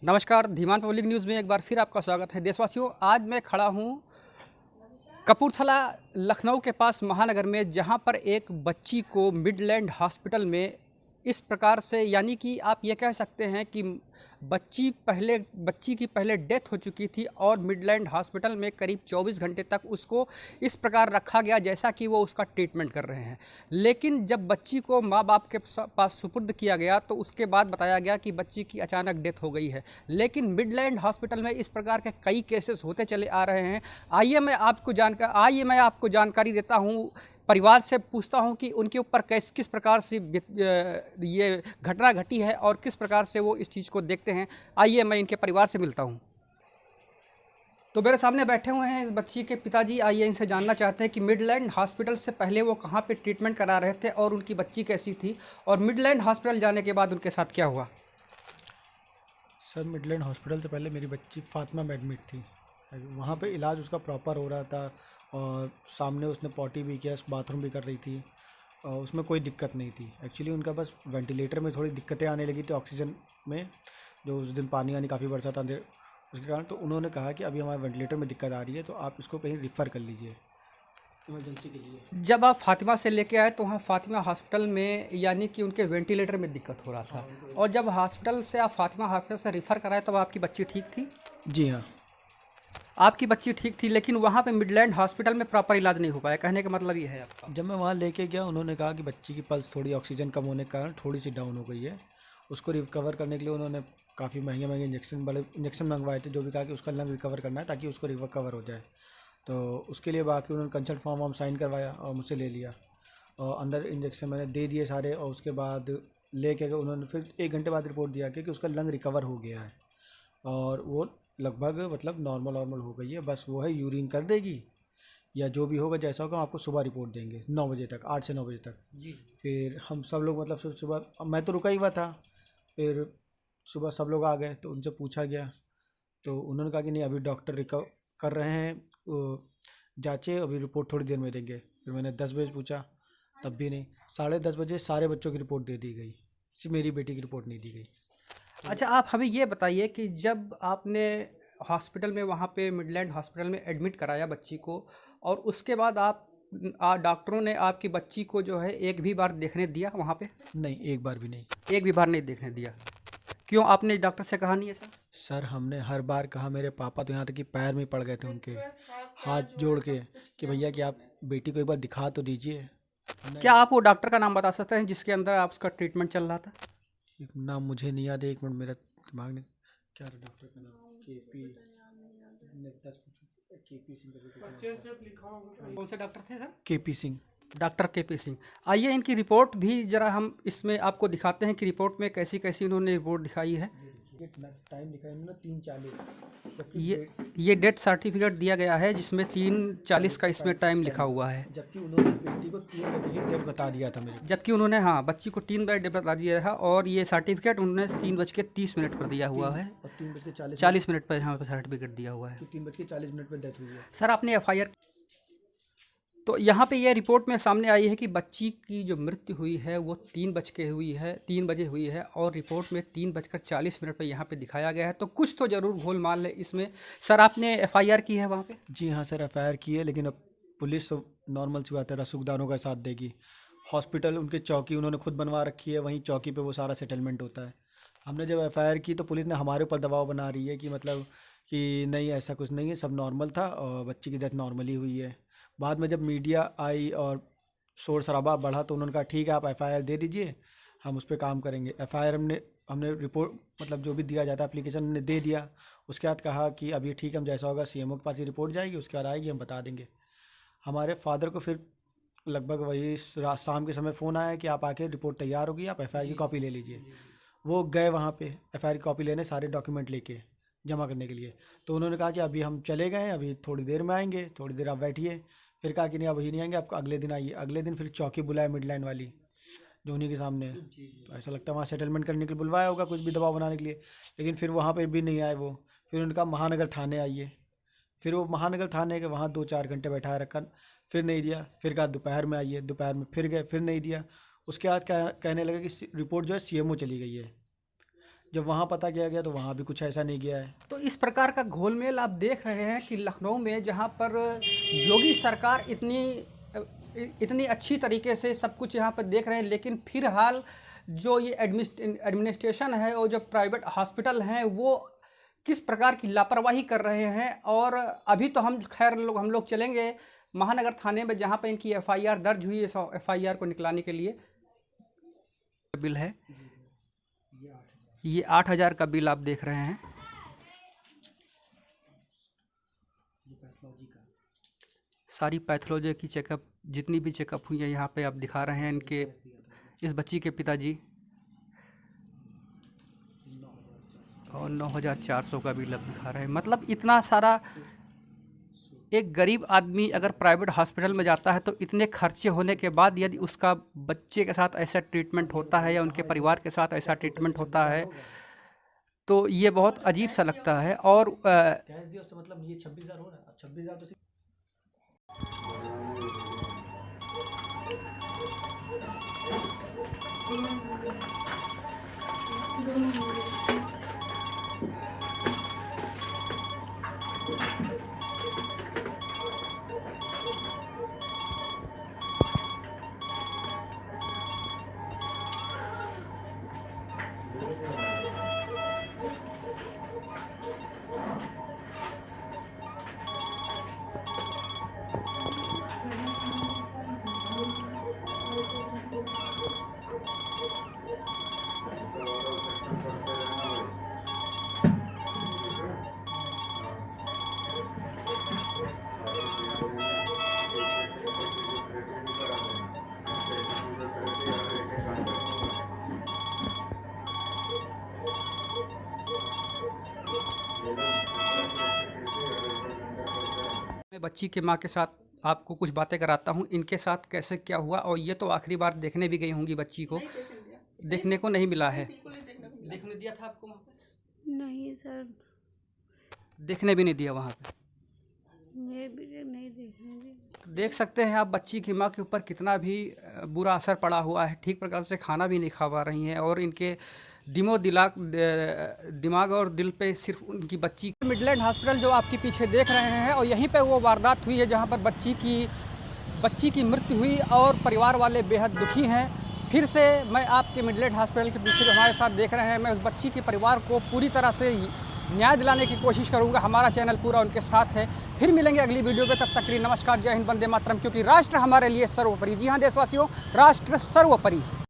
नमस्कार, Dhiman public news में एक बार फिर आपका स्वागत है। देशवासियों, आज मैं खड़ा हूँ कपूरथला लखनऊ के पास महानगर में, जहाँ पर एक बच्ची को मिडलैंड हॉस्पिटल में इस प्रकार से, यानी कि आप ये कह सकते हैं कि बच्ची की पहले डेथ हो चुकी थी और मिडलैंड हॉस्पिटल में करीब 24 घंटे तक उसको इस प्रकार रखा गया जैसा कि वो उसका ट्रीटमेंट कर रहे हैं। लेकिन जब बच्ची को माँ बाप के पास सुपुर्द किया गया तो उसके बाद बताया गया कि बच्ची की अचानक डेथ हो गई है। लेकिन मिडलैंड हॉस्पिटल में इस प्रकार के कई केसेस होते चले आ रहे हैं। आइए मैं आपको जानकारी देता हूँ, परिवार से पूछता हूं कि उनके ऊपर किस प्रकार से ये घटना घटी है और किस प्रकार से वो इस चीज़ को देखते हैं। आइए मैं इनके परिवार से मिलता हूं। तो मेरे सामने बैठे हुए हैं इस बच्ची के पिताजी। आइए इनसे जानना चाहते हैं कि मिडलैंड हॉस्पिटल से पहले वो कहाँ पे ट्रीटमेंट करा रहे थे और उनकी बच्ची कैसी थी, और मिडलैंड हॉस्पिटल जाने के बाद उनके साथ क्या हुआ। सर, मिडलैंड हॉस्पिटल से पहले मेरी बच्ची फातिमा में एडमिट थी। वहाँ पे इलाज उसका प्रॉपर हो रहा था और सामने उसने पॉटी भी किया, बाथरूम भी कर रही थी और उसमें कोई दिक्कत नहीं थी। एक्चुअली उनका बस वेंटिलेटर में थोड़ी दिक्कतें आने लगी थी, ऑक्सीजन में, जो उस दिन पानी आनी काफ़ी बरसा था उसके कारण। तो उन्होंने कहा कि अभी हमारे वेंटिलेटर में दिक्कत आ रही है, तो आप इसको कहीं रिफ़र कर लीजिए इमरजेंसी के लिए। जब आप फातिमा से लेके आए तो वहाँ फातिमा हॉस्पिटल में, यानी कि उनके वेंटिलेटर में दिक्कत हो रहा था, और जब हॉस्पिटल से आप फातिमा हॉस्पिटल से रिफ़र कराए तब आपकी बच्ची ठीक थी। जी हाँ। आपकी बच्ची ठीक थी, लेकिन वहाँ पे मिडलैंड हॉस्पिटल में प्रॉपर इलाज नहीं हो पाया, कहने का मतलब ये है आपका। जब मैं वहाँ लेके गया, उन्होंने कहा कि बच्ची की पल्स थोड़ी ऑक्सीजन कम होने के कारण थोड़ी सी डाउन हो गई है। उसको रिकवर करने के लिए उन्होंने काफ़ी महंगे महंगे बड़े इंजेक्शन मंगवाए थे, जो भी कहा कि उसका लंग रिकवर करना है ताकि उसको रिकवर हो जाए। तो उसके लिए बाकी उन्होंने कंसल्ट फॉर्म हम साइन करवाया और मुझसे ले लिया और अंदर इंजेक्शन मैंने दे दिए सारे, और उसके बाद लेके गए। उन्होंने फिर 1 घंटे बाद रिपोर्ट दिया कि उसका लंग रिकवर हो गया है और वो लगभग मतलब नॉर्मल हो गई है। बस वो है, यूरिन कर देगी या जो भी होगा, जैसा होगा हम आपको सुबह रिपोर्ट देंगे 9 बजे तक, 8 से 9 बजे तक। जी। फिर हम सब लोग मतलब सुबह मैं तो रुका ही हुआ था। फिर सुबह सब लोग आ गए तो उनसे पूछा गया, तो उन्होंने कहा कि नहीं, अभी डॉक्टर रिकवर कर रहे हैं, जांचे, अभी रिपोर्ट थोड़ी देर में देंगे। फिर मैंने 10 बजे पूछा, तब भी नहीं। 10:30 बजे सारे बच्चों की रिपोर्ट दे दी गई, सिर्फ मेरी बेटी की रिपोर्ट नहीं दी गई। अच्छा, आप हमें ये बताइए कि जब आपने हॉस्पिटल में, वहाँ पे मिडलैंड हॉस्पिटल में एडमिट कराया बच्ची को, और उसके बाद डॉक्टरों ने आपकी बच्ची को जो है एक भी बार देखने दिया वहाँ पे। नहीं, एक बार भी नहीं। एक भी बार नहीं देखने दिया। क्यों, आपने डॉक्टर से कहा नहीं है सर? सर, हमने हर बार कहा, मेरे पापा तो यहाँ तक कि पैर में पड़ गए थे उनके, हाथ जोड़ के, कि भैया कि आप बेटी को एक बार दिखा तो दीजिए। क्या आप वो डॉक्टर का नाम बता सकते हैं जिसके अंदर आप उसका ट्रीटमेंट चल रहा था? एक नाम मुझे नहीं याद है, 1 मिनट, मेरा दिमाग ने क्या था डॉक्टर का नाम, केपी सिंह। कौन से डॉक्टर थे sir? KP Singh. Doctor KP Singh. आइए इनकी रिपोर्ट भी ज़रा हम इसमें आपको दिखाते हैं कि रिपोर्ट में कैसी कैसी उन्होंने रिपोर्ट दिखाई है। टाइम लिखा है इन्होंने 3:40, ये डेथ सर्टिफिकेट दिया गया है जिसमें 3:40 का इसमें टाइम लिखा हुआ है। जबकि उन्होंने बेटी को 3 बजे ही डेट बता दिया था मेरे। जबकि उन्होंने, हाँ, बच्ची को 3 बजे बता दिया है, और ये सर्टिफिकेट उन्होंने 3:30 पर दिया हुआ है। और 3:40 40 मिनट पर यहाँ पर सर्टिफिकेट दिया हुआ है। 3:40 पर डेथ हुई है। सर, आपने एफआईआर, तो यहाँ पे ये रिपोर्ट में सामने आई है कि बच्ची की जो मृत्यु हुई है वो 3 बजे हुई है, और रिपोर्ट में 3:40 पर यहाँ पे दिखाया गया है। तो कुछ तो ज़रूर गोलमाल है इसमें। सर, आपने एफआईआर की है वहाँ पे? जी हाँ सर, एफआईआर की है, लेकिन अब पुलिस तो नॉर्मल सी बात है, रसूखदारों का साथ देगी। हॉस्पिटल, उनके चौकी उन्होंने खुद बनवा रखी है, वहीं चौकी पे वो सारा सेटलमेंट होता है। हमने जब एफआईआर की तो पुलिस ने हमारे ऊपर दबाव बना रही है कि मतलब कि नहीं, ऐसा कुछ नहीं है, सब नॉर्मल था और बच्ची की डेथ नॉर्मली हुई है। बाद में जब मीडिया आई और शोर शराबा बढ़ा तो उन्होंने कहा ठीक है, आप एफआईआर दे दीजिए, हम उस पर काम करेंगे। एफआईआर हमने रिपोर्ट मतलब जो भी दिया जाता है एप्लीकेशन ने दे दिया। उसके बाद कहा कि अब ये ठीक है, हम जैसा होगा सीएमओ के पास ही रिपोर्ट जाएगी, उसके बाद आएगी, हम बता देंगे। हमारे फादर को फिर लगभग वही शाम के समय फ़ोन आया कि आप आके, रिपोर्ट तैयार होगी, आप एफआईआर की कॉपी ले लीजिए। वो गए वहाँ पे एफआईआर की कॉपी लेने, सारे डॉक्यूमेंट लेके जमा करने के लिए। तो उन्होंने कहा कि अभी हम चले गए हैं, अभी थोड़ी देर में आएंगे, थोड़ी देर आप बैठिए। फिर कहा कि नहीं, अभी नहीं आएंगे, आपको अगले दिन आइए। अगले दिन फिर चौकी बुलाए, मिडलैंड वाली, जो उन्हीं के सामने है। तो ऐसा लगता है वहाँ सेटलमेंट करने के लिए बुलवाया होगा, कुछ भी दबाव बनाने के लिए। लेकिन फिर वहाँ पर भी नहीं आए वो। फिर उनका महानगर थाने आइए। फिर वो महानगर थाने के वहाँ 2-4 घंटे बैठाया रखा, फिर नहीं दिया। फिर कहा दोपहर में आइए, दोपहर में फिर गए, फिर नहीं दिया। उसके बाद कहने लगे कि रिपोर्ट जो है सीएमओ चली गई है। जब वहाँ पता किया गया तो वहाँ भी कुछ ऐसा नहीं किया है। तो इस प्रकार का घोलमेल आप देख रहे हैं कि लखनऊ में जहाँ पर योगी सरकार इतनी अच्छी तरीके से सब कुछ यहाँ पर देख रहे हैं, लेकिन फिलहाल जो ये एडमिनिस्ट्रेशन है और जो प्राइवेट हॉस्पिटल हैं वो किस प्रकार की लापरवाही कर रहे हैं। और अभी तो हम लोग चलेंगे महानगर थाने में, जहाँ पर इनकी एफआईआर दर्ज हुई है। इस एफआईआर को निकलाने के लिए बिल है, ये 8,000 का बिल आप देख रहे हैं। सारी पैथोलॉजी की चेकअप, जितनी भी चेकअप हुई है यहाँ पे आप दिखा रहे हैं। इनके इस बच्ची के पिताजी, और 9,400 का बिल अब दिखा रहे हैं। मतलब इतना सारा, एक गरीब आदमी अगर प्राइवेट हॉस्पिटल में जाता है तो इतने खर्चे होने के बाद यदि उसका बच्चे के साथ ऐसा ट्रीटमेंट होता है या उनके परिवार के साथ ऐसा ट्रीटमेंट होता है तो ये बहुत अजीब सा लगता है। और मतलब ये 26,000 हो रहा है, 26,000 तो मैं बच्ची के माँ के साथ आपको कुछ बातें कराता हूँ, इनके साथ कैसे क्या हुआ। और ये तो आखिरी बार देखने भी गई होंगी बच्ची को, देखने को नहीं मिला है। देखने दिया था आपको वहाँ पे? नहीं सर, देखने भी नहीं दिया वहाँ पे। मैं भी नहीं देखने दी। देख सकते हैं आप बच्ची की माँ के ऊपर कितना भी बुरा असर पड़ा हुआ है। ठीक प्रकार से खाना भी नहीं खा पा रही हैं और इनके दिमाग और दिल पे सिर्फ उनकी बच्ची। मिडलैंड हॉस्पिटल जो आपके पीछे देख रहे हैं, और यहीं पे वो वारदात हुई है जहाँ पर बच्ची की मृत्यु हुई और परिवार वाले बेहद दुखी हैं। फिर से मैं आपके मिडलैंड हॉस्पिटल के पीछे जो हमारे साथ देख रहे हैं, मैं उस बच्ची के परिवार को पूरी तरह से न्याय दिलाने की कोशिश करूंगा। हमारा चैनल पूरा उनके साथ है। फिर मिलेंगे अगली वीडियो में, तब तक के लिए नमस्कार, जय हिंद, वंदे मातरम। क्योंकि राष्ट्र हमारे लिए सर्वोपरि। जी हाँ देशवासियों, राष्ट्र सर्वोपरि।